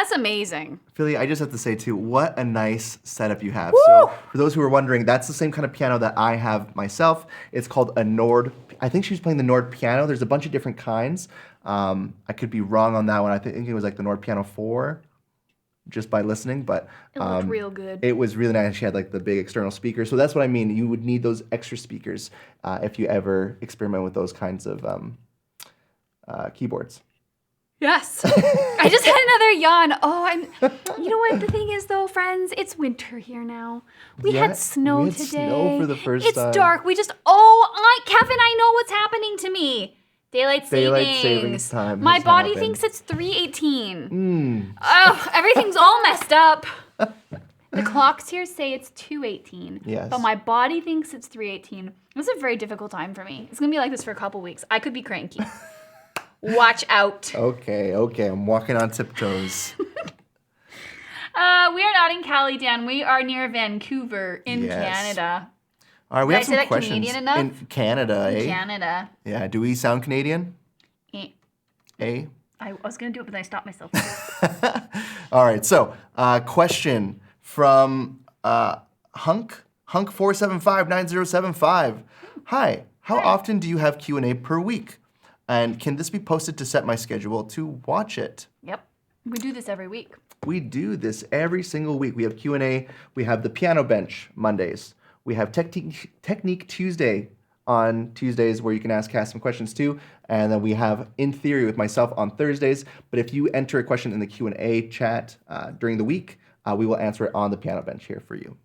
That's amazing. Philly, I just have to say too, what a nice setup you have. So for those who are wondering, that's the same kind of piano that I have myself. It's called a Nord. I think she's playing the Nord piano. There's a bunch of different kinds. I could be wrong on that one. I think it was like the Nord Piano 4, just by listening, but It looked real good. it was really nice. She had like the big external speaker. So that's what I mean. You would need those extra speakers if you ever experiment with those kinds of keyboards. Yes. I just had another yawn. You know what the thing is though, friends? It's winter here now. We Yeah, had snow we had today. snow for the first it's time. dark. Kevin, I know what's happening to me. Daylight savings time My has body happened. thinks it's 3:18. Oh, everything's all messed up. The clocks here say it's 2:18. Yes. But my body thinks it's 3:18. This is a very difficult time for me. It's gonna be like this for a couple weeks. I could be cranky. Watch out. Okay, I'm walking on tiptoes. We are not in Cali, Dan. We are near Vancouver in Yes. Canada. All right, we Did have I say some that questions. Canadian enough? In Canada, eh? Canada. Yeah, do we sound Canadian? Eh. Eh? I was gonna do it, but then I stopped myself. All right, so question from Hunk4759075. Hi, how often do you have Q&A per week? And can this be posted to set my schedule to watch it? Yep. We do this every week. We do this every single week. We have Q&A. We have the piano bench Mondays. We have Technique Tuesday on Tuesdays where you can ask some questions too. And then we have In Theory with myself on Thursdays. But if you enter a question in the Q&A chat during the week, we will answer it on the piano bench here for you.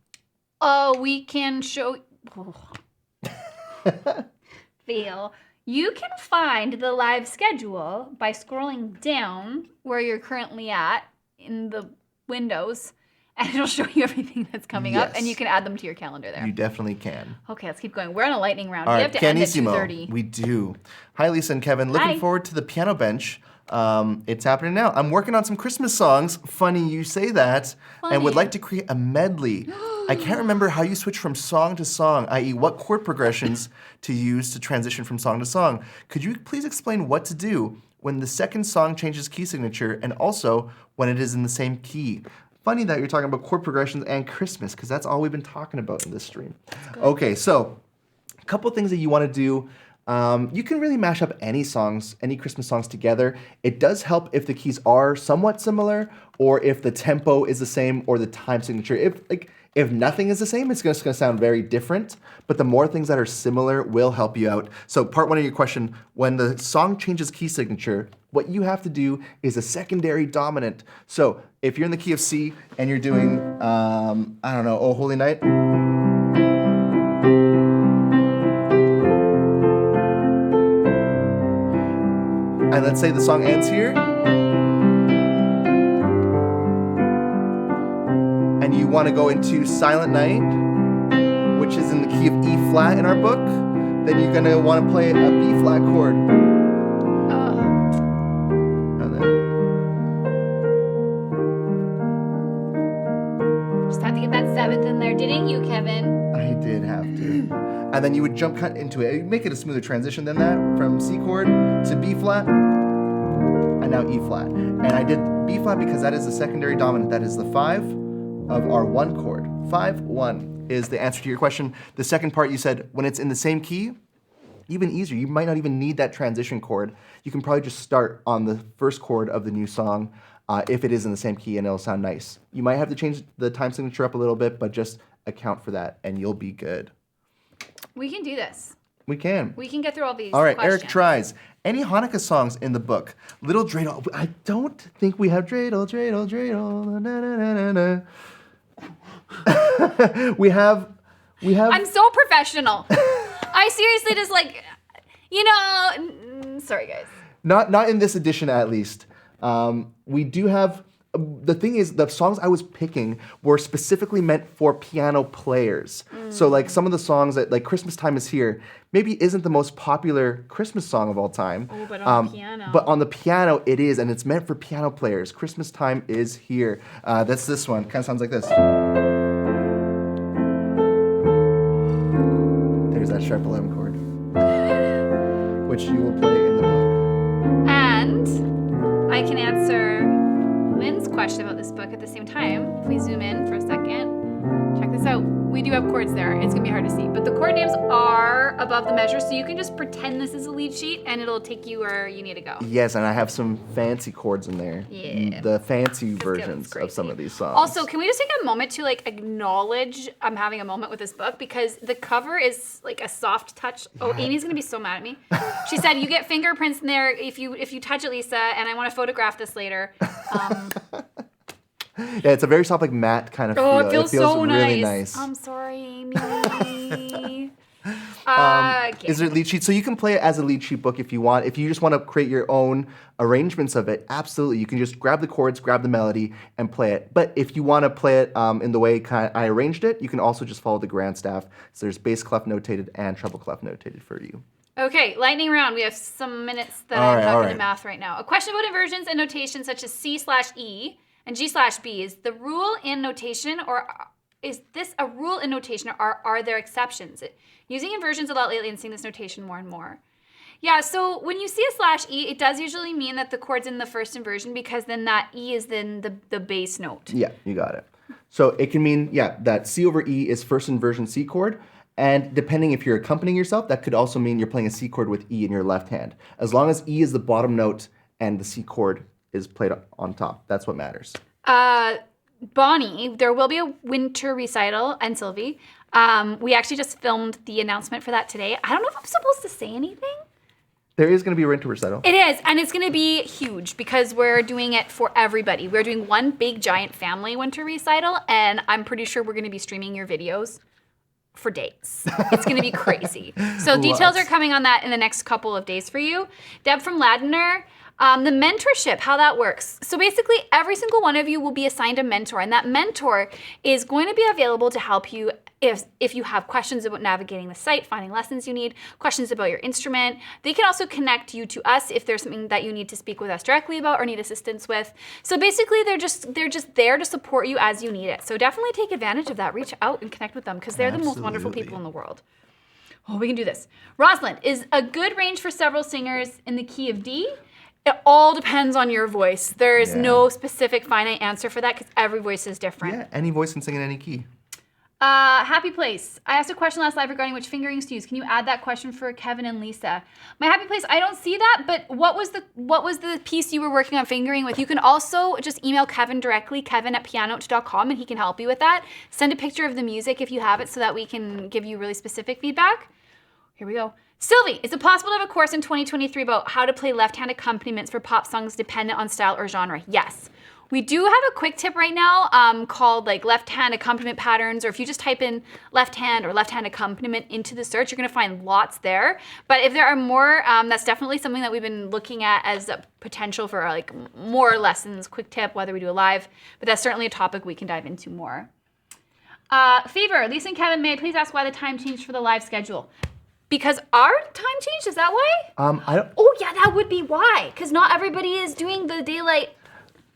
We can show... Feel. You can find the live schedule by scrolling down where you're currently at in the windows, and it'll show you everything that's coming up, and you can add them to your calendar there. You definitely can. Okay, let's keep going. We're on a lightning round. All We right, have to end at pianissimo. 2:30. We do. Hi, Lisa and Kevin. Looking Hi. forward to the piano bench. It's happening now. I'm working on some Christmas songs. Funny you say that. And would Funny. like to create a medley. I can't remember how you switch from song to song, i.e. what chord progressions to use to transition from song to song. Could you please explain what to do when the second song changes key signature and also when it is in the same key? Funny that you're talking about chord progressions and Christmas, because that's all we've been talking about in this stream. Okay, so a couple things that you want to do. You can really mash up any songs, any Christmas songs together. It does help if the keys are somewhat similar, or if the tempo is the same, or the time signature. If nothing is the same, it's just going to sound very different. But the more things that are similar will help you out. So part one of your question, when the song changes key signature, what you have to do is a secondary dominant. So if you're in the key of C and you're doing, I don't know, Oh Holy Night. And let's say the song ends here. And you want to go into Silent Night, which is in the key of E flat in our book. Then you're going to want to play a B flat chord. And then, Just have to get that seventh in there, didn't you, Kevin? I did have to. And then you would jump cut into it. Make it a smoother transition than that, from C chord to B flat, and now E flat. And I did B flat because that is the secondary dominant. That is the 5 of our 1 chord. 5-1 is the answer to your question. The second part you said, when it's in the same key, even easier. You might not even need that transition chord. You can probably just start on the first chord of the new song if it is in the same key, and it'll sound nice. You might have to change the time signature up a little bit, but just account for that and you'll be good. We can do this. We can. We can get through all these All right, questions. Eric tries. Any Hanukah songs in the book? Little Dradel. I don't think we have Dradel, Dradel, Dradel. Na, na, na, na, na. we have. I'm so professional. I seriously just sorry guys. Not in this edition, at least. We do have. The thing is, the songs I was picking were specifically meant for piano players. So like some of the songs that, like Christmas Time Is Here, maybe isn't the most popular Christmas song of all time. Oh, but on the piano. But on the piano it is, and it's meant for piano players. Christmas Time Is Here. That's this one. Kind of sounds like this. There's that sharp 11 chord, which you will play in the book. And I can answer Lynn's question about this book at the same time. If we zoom in for a second, check this out. We do have chords there. It's gonna be hard to see, but the chord names are above the measure, so you can just pretend this is a lead sheet and it'll take you where you need to go. Yes, and I have some fancy chords in there. Yeah. The fancy It's versions crazy. of some of these songs. Also, can we just take a moment to like acknowledge I'm having a moment with this book because the cover is like a soft touch. Oh, Amy's gonna be so mad at me. She said you get fingerprints in there if you touch it, Lisa, and I want to photograph this later. Yeah, it's a very soft, like matte kind of feel. Oh, it feels so really nice. nice. I'm sorry, Amy. Is there a lead sheet? So you can play it as a lead sheet book if you want. If you just want to create your own arrangements of it, absolutely. You can just grab the chords, grab the melody, and play it. But if you want to play it in the way I arranged it, you can also just follow the grand staff. So there's bass clef notated and treble clef notated for you. Okay, lightning round. We have some minutes that All I'm right, not all going to right. math right now. A question about inversions and notation such as C/E and G/B. Is the rule in notation, or is this a rule in notation, or are there exceptions? Using inversions a lot lately and seeing this notation more and more. Yeah, so when you see a /E, it does usually mean that the chord's in the first inversion because then that E is then the bass note. Yeah, you got it. So it can mean, that C over E is first inversion C chord. And depending if you're accompanying yourself, that could also mean you're playing a C chord with E in your left hand. As long as E is the bottom note and the C chord is played on top. That's what matters. Bonnie, there will be a winter recital, and Sylvie. We actually just filmed the announcement for that today. I don't know if I'm supposed to say anything. There is going to be a winter recital. It is, and it's going to be huge because we're doing it for everybody. We're doing one big giant family winter recital, and I'm pretty sure we're going to be streaming your videos for days. It's going to be crazy. So details are coming on that in the next couple of days for you. Deb from Ladner, the mentorship, how that works. So basically, every single one of you will be assigned a mentor, and that mentor is going to be available to help you if you have questions about navigating the site, finding lessons you need, questions about your instrument. They can also connect you to us if there's something that you need to speak with us directly about or need assistance with. So basically, they're just there to support you as you need it. So definitely take advantage of that. Reach out and connect with them because they're the most wonderful Absolutely. people in the world. Oh, we can do this. Rosalind, is a good range for several singers in the key of D? It all depends on your voice. There's no specific finite answer for that because every voice is different. Yeah, any voice can sing in any key. Happy Place. I asked a question last live regarding which fingerings to use. Can you add that question for Kevin and Lisa? My Happy Place, I don't see that, but what was the piece you were working on fingering with? You can also just email Kevin directly, kevin@pianote.com, and he can help you with that. Send a picture of the music if you have it so that we can give you really specific feedback. Here we go. Sylvie, is it possible to have a course in 2023 about how to play left-hand accompaniments for pop songs dependent on style or genre? Yes. We do have a quick tip right now called like left-hand accompaniment patterns, or if you just type in left hand or left-hand accompaniment into the search, you're gonna find lots there. But if there are more, that's definitely something that we've been looking at as a potential for like more lessons, quick tip, whether we do a live, but that's certainly a topic we can dive into more. Fever, Lisa and Kevin, may I please ask why the time changed for the live schedule? Because our time changed, is that why? I don't. Oh yeah, that would be why, because not everybody is doing the daylight.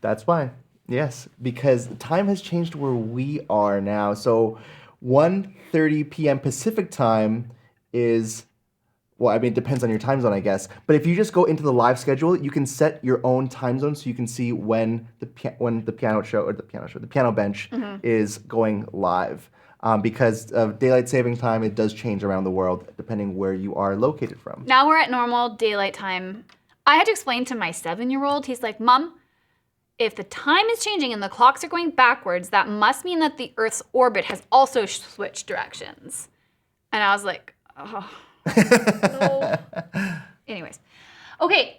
That's why. Yes, because time has changed where we are now. So 1:30 p.m. Pacific time is, well, I mean, it depends on your time zone, I guess. But if you just go into the live schedule, you can set your own time zone so you can see when the piano bench is going live. Because of daylight saving time, it does change around the world depending where you are located from. Now we're at normal daylight time. I had to explain to my 7-year-old, he's like, Mom, if the time is changing and the clocks are going backwards, that must mean that the Earth's orbit has also switched directions. And I was like, oh, no. Anyways. Okay,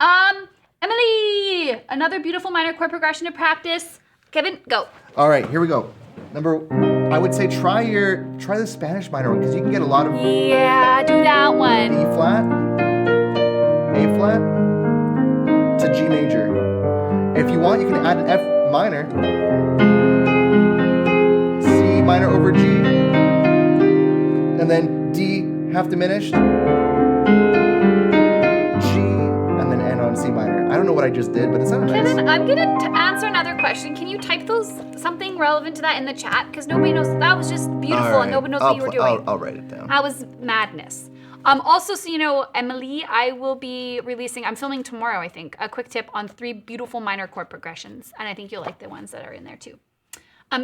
Emily, another beautiful minor chord progression to practice. Kevin, go. All right, here we go. I would say try the Spanish minor one because you can get a lot of Yeah, do that one. E flat, A flat to G major. If you want, you can add an F minor, C minor over G, and then D half diminished, G, and then N on C minor. I don't know what I just did, but it sounded nice. Kevin, I'm gonna answer another question. Can you type something relevant to that in the chat? Because nobody knows. That was just beautiful, All right. and nobody knows what you were doing. I'll write it down. That was madness. Also, so you know, Emily, I will be releasing, I'm filming tomorrow, I think, a quick tip on 3 beautiful minor chord progressions. And I think you'll like the ones that are in there too.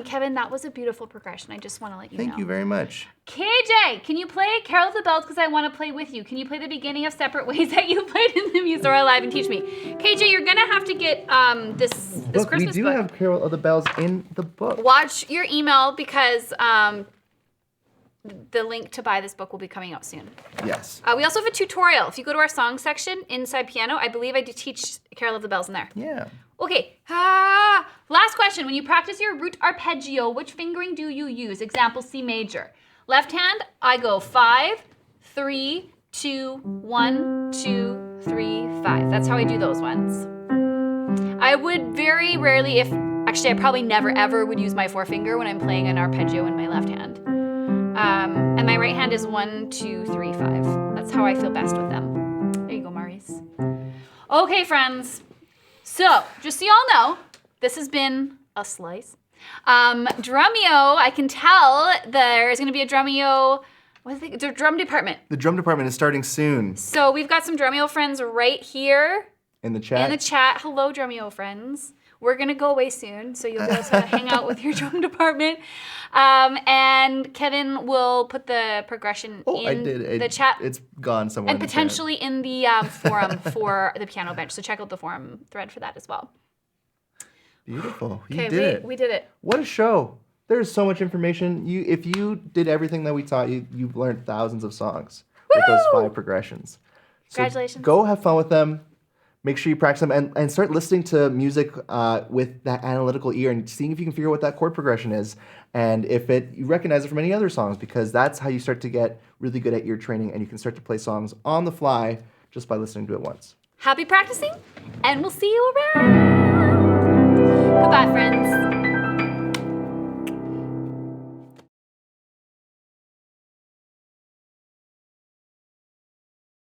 Kevin, that was a beautiful progression. I just want to let you know. Thank you very much. KJ, can you play Carol of the Bells because I want to play with you? Can you play the beginning of Separate Ways that you played in the Musora Live and teach me? KJ, you're going to have to get this Look, Christmas we do book. have Carol of the Bells in the book. Watch your email because the link to buy this book will be coming out soon. Yes. We also have a tutorial. If you go to our song section inside piano, I believe I do teach Carol of the Bells in there. Yeah. Okay, last question. When you practice your root arpeggio, which fingering do you use? Example, C major. Left hand, I go 5, 3, 2, 1, 2, 3, 5. That's how I do those ones. I would very rarely, actually I probably never ever would use my forefinger when I'm playing an arpeggio in my left hand. And my right hand is 1, 2, 3, 5. That's how I feel best with them. There you go, Maurice. Okay, friends. So, just so y'all know, this has been a slice. Drumeo, I can tell there's gonna be a Drumeo, the drum department. The drum department is starting soon. So we've got some Drumeo friends right here In the chat. in the chat. Hello, Drumeo friends. We're gonna go away soon, so you'll be able to hang out with your drum department. And Kevin will put the progression in the chat. It's gone somewhere. And in the chat. potentially in the forum for the piano bench. So check out the forum thread for that as well. Beautiful. You Okay, did it. we did it. What a show. There's so much information. If you did everything that we taught you, you've learned thousands of songs with those 5 progressions. So Congratulations. go have fun with them. Make sure you practice them and start listening to music with that analytical ear and seeing if you can figure out what that chord progression is and if you recognize it from any other songs, because that's how you start to get really good at ear training and you can start to play songs on the fly just by listening to it once. Happy practicing, and we'll see you around. Goodbye, friends.